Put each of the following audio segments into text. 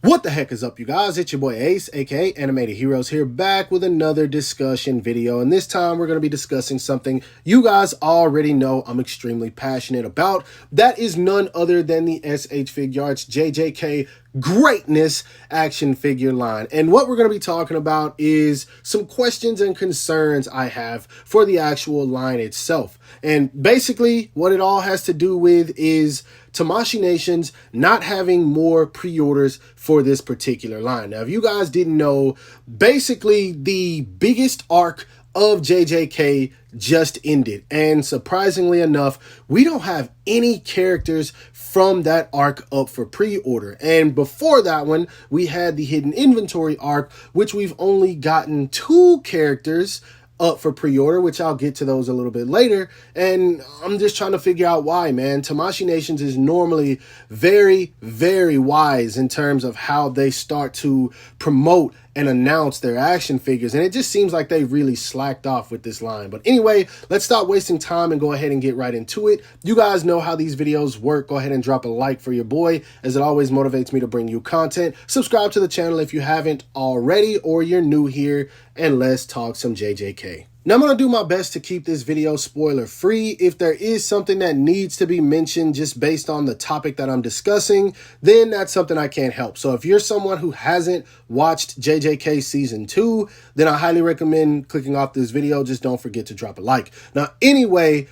What the heck is up, you guys? It's your boy Ace, aka Animated Heroes, here back with another discussion video. And this time we're going to be discussing something you guys already know I'm extremely passionate about. That is none other than the SH Figuarts JJK Greatness action figure line. And what we're going to be talking about is some questions and concerns I have for the actual line itself. And basically what it all has to do with is Tamashii Nations not having more pre-orders for this particular line. Now, if you guys didn't know, basically the biggest arc of JJK just ended. And surprisingly enough, we don't have any characters from that arc up for pre-order. And before that one, we had the hidden inventory arc, which we've only gotten 2 characters up for pre-order, which I'll get to those a little bit later. And I'm just trying to figure out why, man. Tamashii Nations is normally very, very wise in terms of how they start to promote and announce their action figures. And it just seems like they really slacked off with this line. But anyway, let's stop wasting time and go ahead and get right into it. You guys know how these videos work. Go ahead and drop a like for your boy, as it always motivates me to bring you content. Subscribe to the channel if you haven't already, or you're new here, and let's talk some JJK. Now, I'm going to do my best to keep this video spoiler free. If there is something that needs to be mentioned just based on the topic that I'm discussing, then that's something I can't help. So if you're someone who hasn't watched JJK Season 2, then I highly recommend clicking off this video. Just don't forget to drop a like. Now, anyway,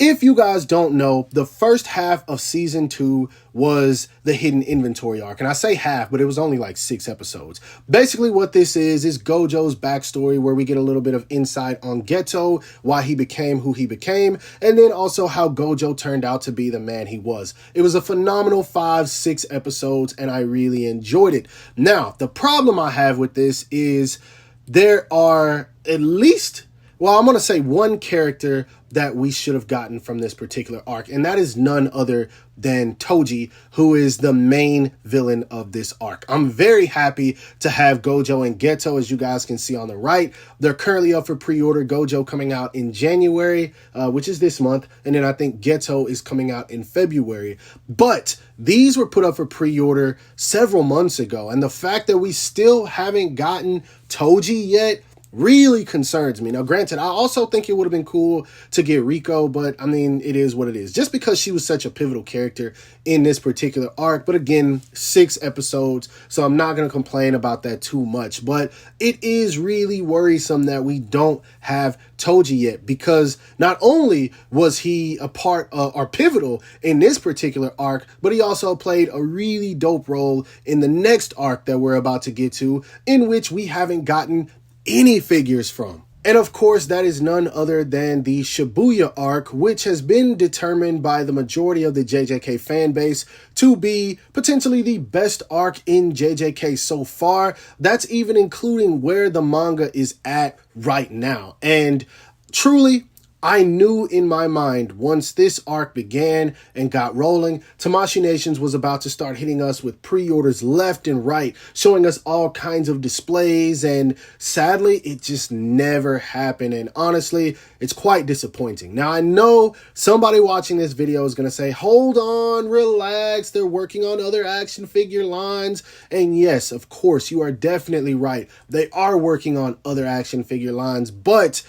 if you guys don't know, the first half of Season 2 was the hidden inventory arc. And I say half, but it was only like 6 episodes. Basically what this is Gojo's backstory, where we get a little bit of insight on Geto, why he became who he became, and then also how Gojo turned out to be the man he was. It was a phenomenal 5-6 episodes, and I really enjoyed it. Now, the problem I have with this is there are at least, well, I'm going to say one character that we should have gotten from this particular arc, and that is none other than Toji, who is the main villain of this arc. I'm very happy to have Gojo and Geto, as you guys can see on the right. They're currently up for pre-order. Gojo coming out in January, which is this month, and then I think Geto is coming out in February. But these were put up for pre-order several months ago, and the fact that we still haven't gotten Toji yet really concerns me. Now, granted, I also think it would have been cool to get Rico, but I mean, it is what it is. Just because she was such a pivotal character in this particular arc. But again, 6 episodes, so I'm not going to complain about that too much. But it is really worrisome that we don't have Toji yet, because not only was he a part or pivotal in this particular arc, but he also played a really dope role in the next arc that we're about to get to, in which we haven't gotten any figures from. And of course, that is none other than the Shibuya arc, which has been determined by the majority of the JJK fan base to be potentially the best arc in JJK so far. That's even including where the manga is at right now. And truly, I knew in my mind, once this arc began and got rolling, Tamashii Nations was about to start hitting us with pre-orders left and right, showing us all kinds of displays, and sadly, it just never happened. And honestly, it's quite disappointing. Now, I know somebody watching this video is going to say, hold on, relax, they're working on other action figure lines. And yes, of course, you are definitely right. They are working on other action figure lines, but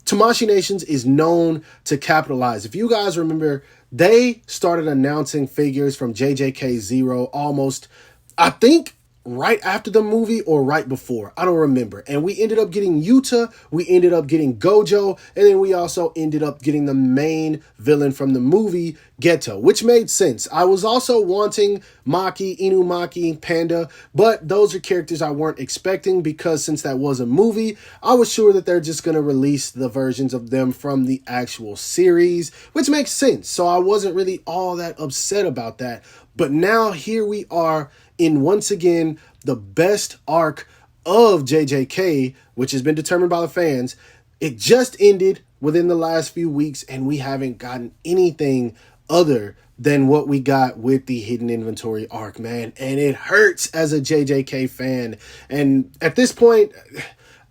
Tamashii Nations is known to capitalize. If you guys remember, they started announcing figures from JJK 0 almost, I think, right after the movie or right before. I don't remember. And we ended up getting Yuta, we ended up getting Gojo, and then we also ended up getting the main villain from the movie, Geto, which made sense. I was also wanting Maki, Inumaki, Panda, but those are characters I weren't expecting, because since that was a movie, I was sure that they're just going to release the versions of them from the actual series, which makes sense. So I wasn't really all that upset about that. But now here we are in, once again, the best arc of JJK, which has been determined by the fans. It just ended within the last few weeks, and we haven't gotten anything other than what we got with the hidden inventory arc, man. And it hurts as a JJK fan. And at this point,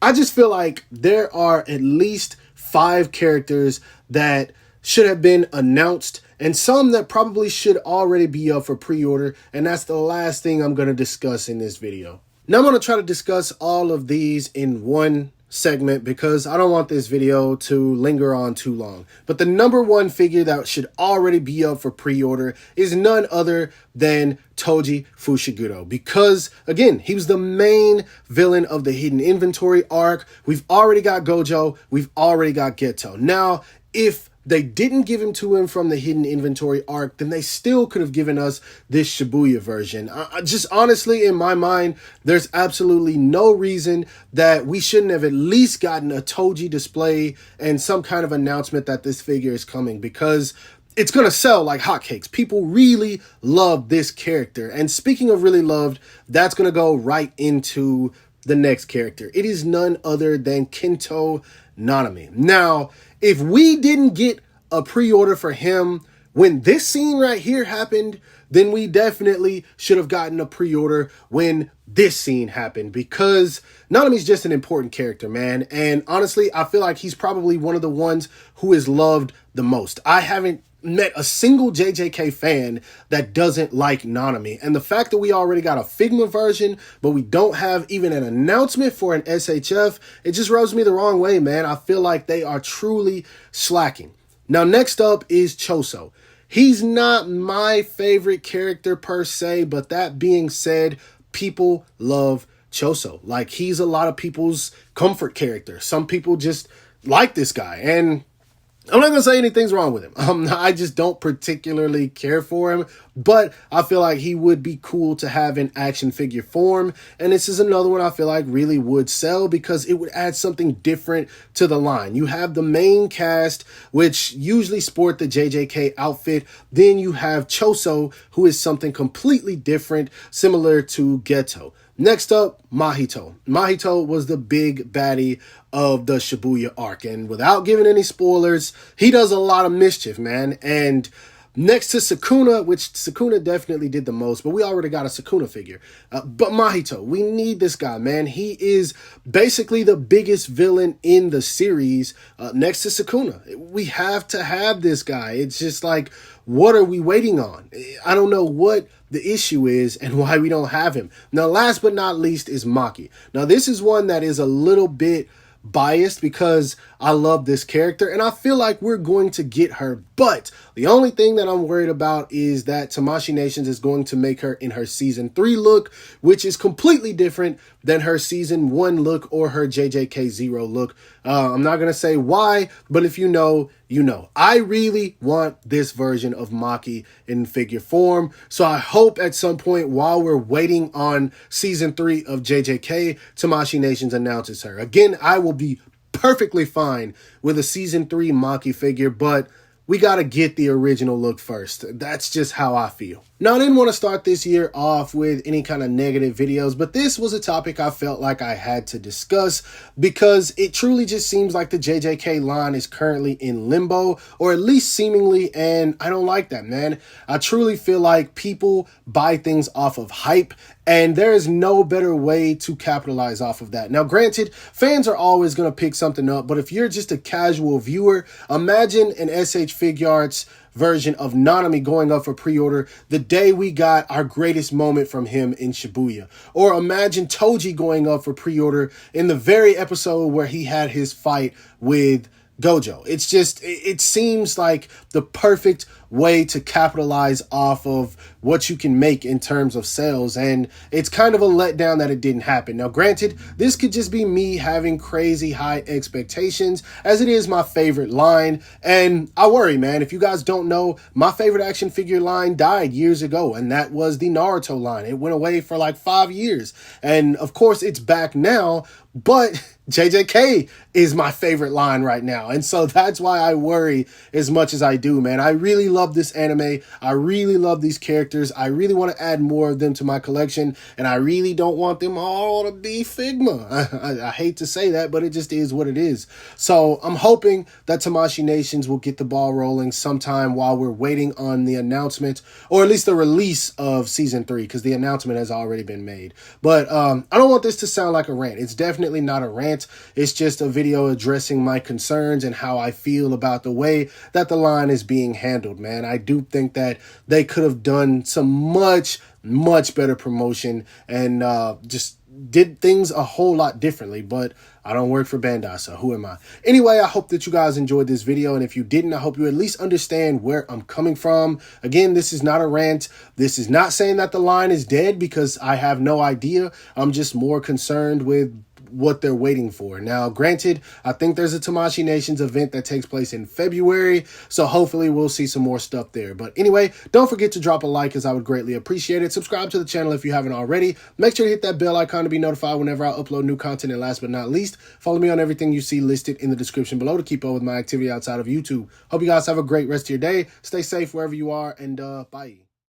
I just feel like there are at least 5 characters that should have been announced and some that probably should already be up for pre-order, and that's the last thing I'm going to discuss in this video. Now I'm going to try to discuss all of these in one segment because I don't want this video to linger on too long. But the number one figure that should already be up for pre-order is none other than Toji Fushiguro, because again, he was the main villain of the hidden inventory arc. We've already got Gojo, we've already got Geto. Now, if they didn't give him to him from the hidden inventory arc, then they still could have given us this Shibuya version. Just honestly, in my mind, there's absolutely no reason that we shouldn't have at least gotten a Toji display and some kind of announcement that this figure is coming, because it's going to sell like hotcakes. People really love this character. And speaking of really loved, that's going to go right into the next character. It is none other than Kento Nanami. Now, if we didn't get a pre-order for him when this scene right here happened, then we definitely should have gotten a pre-order when this scene happened, because Nanami's just an important character, man. And honestly, I feel like he's probably one of the ones who is loved the most. I haven't met a single JJK fan that doesn't like Nanami. And the fact that we already got a Figma version, but we don't have even an announcement for an SHF, it just rubs me the wrong way, man. I feel like they are truly slacking. Now, next up is Choso. He's not my favorite character per se, but that being said, people love Choso. Like, he's a lot of people's comfort character. Some people just like this guy, and I'm not going to say anything's wrong with him. I just don't particularly care for him, but I feel like he would be cool to have in action figure form. And this is another one I feel like really would sell because it would add something different to the line. You have the main cast, which usually sport the JJK outfit. Then you have Choso, who is something completely different, similar to Geto. Next up, Mahito. Mahito was the big baddie of the Shibuya arc, and without giving any spoilers, he does a lot of mischief, man. And next to Sukuna, which Sukuna definitely did the most, but we already got a Sukuna figure. But Mahito, we need this guy, man. He is basically the biggest villain in the series next to Sukuna. We have to have this guy. It's just like, what are we waiting on? I don't know what the issue is and why we don't have him. Now, last but not least is Maki. Now, this is one that is a little bit biased because I love this character and I feel like we're going to get her, but the only thing that I'm worried about is that Tamashii Nations is going to make her in her season 3 look, which is completely different than her season 1 look or her JJK 0 look. I'm not going to say why, but if you know, you know. I really want this version of Maki in figure form, so I hope at some point while we're waiting on season 3 of JJK, Tamashii Nations announces her. Again, I will be perfectly fine with a season 3 Maki figure, but we got to get the original look first. That's just how I feel. Now, I didn't want to start this year off with any kind of negative videos, but this was a topic I felt like I had to discuss because it truly just seems like the JJK line is currently in limbo, or at least seemingly, and I don't like that, man. I truly feel like people buy things off of hype, and there is no better way to capitalize off of that. Now, granted, fans are always going to pick something up, but if you're just a casual viewer, imagine an SH Figuarts version of Nanami going up for pre-order the day we got our greatest moment from him in Shibuya. Or imagine Toji going up for pre-order in the very episode where he had his fight with Gojo. It's just, it seems like the perfect way to capitalize off of what you can make in terms of sales, and it's kind of a letdown that it didn't happen. Now, granted, this could just be me having crazy high expectations, as it is my favorite line, and I worry, man. If you guys don't know, my favorite action figure line died years ago, and that was the Naruto line. It went away for like 5 years, and of course it's back now, but JJK is my favorite line right now. And so that's why I worry as much as I do, man. I really love this anime. I really love these characters. characters. I really want to add more of them to my collection, and I really don't want them all to be Figma. I hate to say that, but it just is what it is. So I'm hoping that Tamashii Nations will get the ball rolling sometime while we're waiting on the announcement, or at least the release of Season 3, because the announcement has already been made. But I don't want this to sound like a rant. It's definitely not a rant. It's just a video addressing my concerns and how I feel about the way that the line is being handled, man. I do think that they could have done some much better promotion and just did things a whole lot differently, but I don't work for Bandai, so who am I? Anyway, I hope that you guys enjoyed this video, and if you didn't, I hope you at least understand where I'm coming from. Again, this is not a rant. This is not saying that the line is dead, because I have no idea. I'm just more concerned with what they're waiting for. Now, granted, I think there's a Tamashii Nations event that takes place in February, so hopefully we'll see some more stuff there. But anyway, don't forget to drop a like, as I would greatly appreciate it. Subscribe to the channel if you haven't already. Make sure to hit that bell icon to be notified whenever I upload new content. And last but not least, follow me on everything you see listed in the description below to keep up with my activity outside of YouTube. Hope you guys have a great rest of your day. Stay safe wherever you are, and bye.